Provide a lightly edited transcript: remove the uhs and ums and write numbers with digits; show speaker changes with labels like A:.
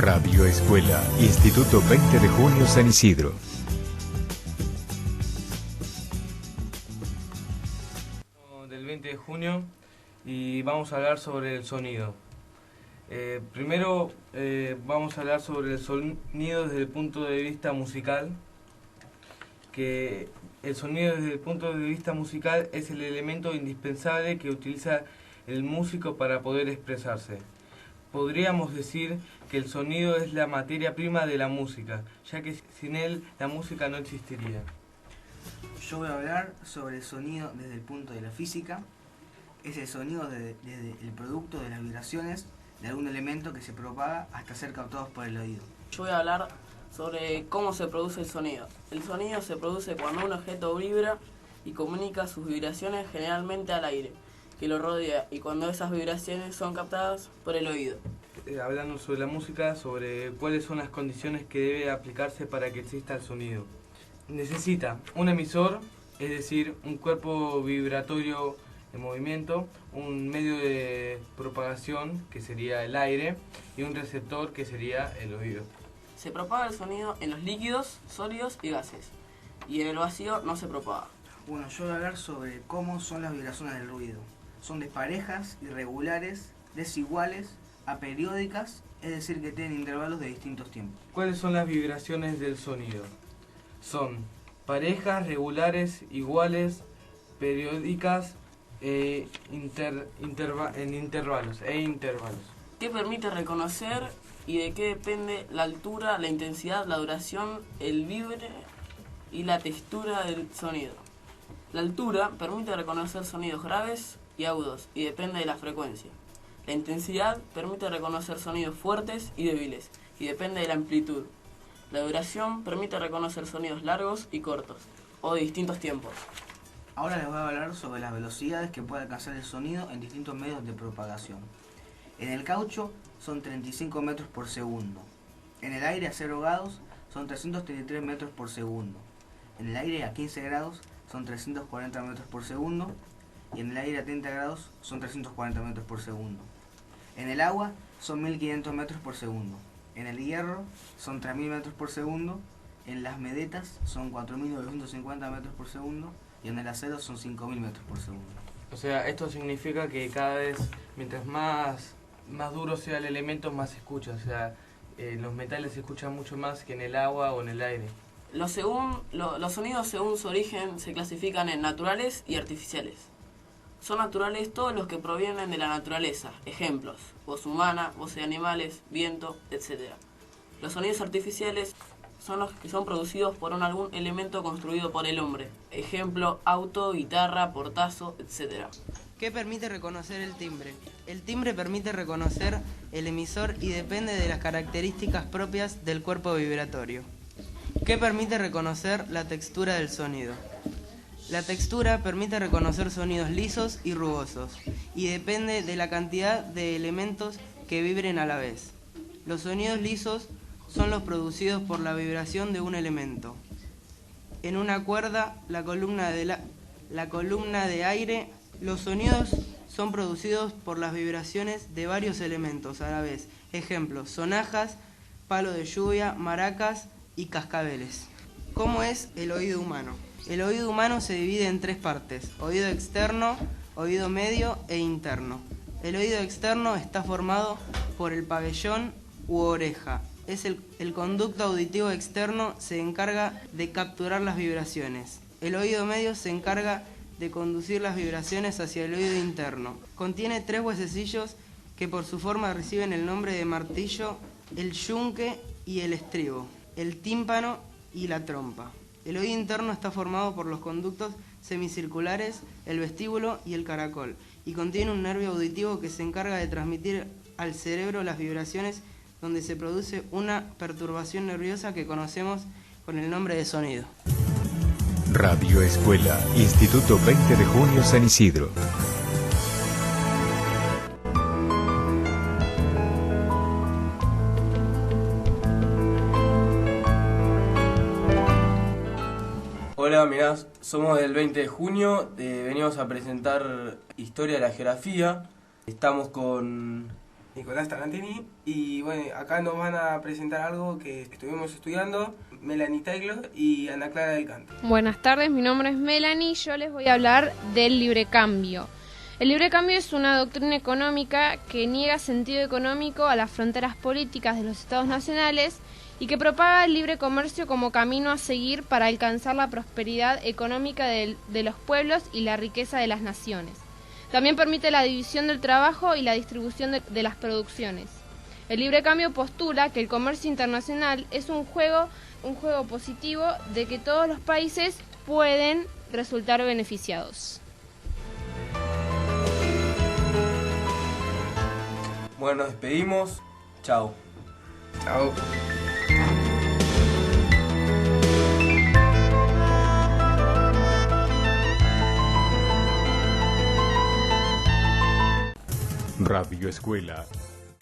A: Radio Escuela, Instituto 20 de Junio San Isidro.
B: Del 20 de junio y vamos a hablar sobre el sonido. Primero vamos a hablar sobre el sonido desde el punto de vista musical, que el sonido desde el punto de vista musical es el elemento indispensable que utiliza el músico para poder expresarse. Podríamos decir que el sonido es la materia prima de la música, ya que sin él la música no existiría.
C: Yo voy a hablar sobre el sonido desde el punto de la física. Es el sonido desde el producto de las vibraciones de algún elemento que se propaga hasta ser captados por el oído.
D: Yo voy a hablar sobre cómo se produce el sonido. El sonido se produce cuando un objeto vibra y comunica sus vibraciones generalmente al aire que lo rodea, y cuando esas vibraciones son captadas por el oído.
B: Hablando sobre la música, sobre cuáles son las condiciones que debe aplicarse para que exista el sonido. Necesita un emisor, es decir, un cuerpo vibratorio en movimiento, un medio de propagación, que sería el aire, y un receptor, que sería el oído.
D: Se propaga el sonido en los líquidos, sólidos y gases, y en el vacío no se propaga.
C: Bueno, yo voy a hablar sobre cómo son las vibraciones del ruido. Son desparejas, irregulares, desiguales, aperiódicas, es decir, que tienen intervalos de distintos tiempos.
B: ¿Cuáles son las vibraciones del sonido? Son parejas, regulares, iguales, periódicas en intervalos.
D: ¿Qué permite reconocer y de qué depende la altura, la intensidad, la duración, el vibre y la textura del sonido? La altura permite reconocer sonidos graves y agudos y depende de la frecuencia. La intensidad permite reconocer sonidos fuertes y débiles y depende de la amplitud. La duración permite reconocer sonidos largos y cortos o de distintos tiempos.
C: Ahora les voy a hablar sobre las velocidades que puede alcanzar el sonido en distintos medios de propagación. En el caucho son 35 metros por segundo. En el aire a 0 grados son 333 metros por segundo. En el aire a 15 grados son 340 metros por segundo. Y en el aire a 30 grados son 340 metros por segundo. En el agua son 1500 metros por segundo. En el hierro son 3000 metros por segundo. En las medetas son 4950 metros por segundo. Y en el acero son 5000 metros por segundo.
B: O sea, esto significa que cada vez, mientras más duro sea el elemento, más se escucha. O sea, los metales se escuchan mucho más que en el agua o en el aire.
D: Los sonidos según su origen se clasifican en naturales y artificiales. Son naturales todos los que provienen de la naturaleza, ejemplos, voz humana, voces de animales, viento, etc. Los sonidos artificiales son los que son producidos por algún elemento construido por el hombre, ejemplo, auto, guitarra, portazo, etc.
E: ¿Qué permite reconocer el timbre? El timbre permite reconocer el emisor y depende de las características propias del cuerpo vibratorio. ¿Qué permite reconocer la textura del sonido? La textura permite reconocer sonidos lisos y rugosos y depende de la cantidad de elementos que vibren a la vez. Los sonidos lisos son los producidos por la vibración de un elemento. En una cuerda, la columna de aire, los sonidos son producidos por las vibraciones de varios elementos a la vez. Ejemplos, sonajas, palo de lluvia, maracas y cascabeles. ¿Cómo es el oído humano? El oído humano se divide en 3 partes: oído externo, oído medio e interno. El oído externo está formado por el pabellón u oreja. Es el conducto auditivo externo, se encarga de capturar las vibraciones. El oído medio se encarga de conducir las vibraciones hacia el oído interno. Contiene 3 huesecillos que por su forma reciben el nombre de martillo, el yunque y el estribo, el tímpano y la trompa. El oído interno está formado por los conductos semicirculares, el vestíbulo y el caracol, y contiene un nervio auditivo que se encarga de transmitir al cerebro las vibraciones, donde se produce una perturbación nerviosa que conocemos con el nombre de sonido.
A: Radio Escuela, Instituto 20 de Junio San Isidro.
F: Hola, mirá, somos del 20 de junio, venimos a presentar Historia de la Geografía. Estamos con
G: Nicolás Tarantini, y bueno, acá nos van a presentar algo que estuvimos estudiando, Melanie Taylor y Ana Clara del Canto.
H: Buenas tardes, mi nombre es Melanie y yo les voy a hablar del libre cambio. El libre cambio es una doctrina económica que niega sentido económico a las fronteras políticas de los estados nacionales y que propaga el libre comercio como camino a seguir para alcanzar la prosperidad económica de los pueblos y la riqueza de las naciones. También permite la división del trabajo y la distribución de las producciones. El libre cambio postula que el comercio internacional es un juego positivo de que todos los países pueden resultar beneficiados.
F: Bueno, nos despedimos. Chao.
G: Chao.
A: Radio Escuela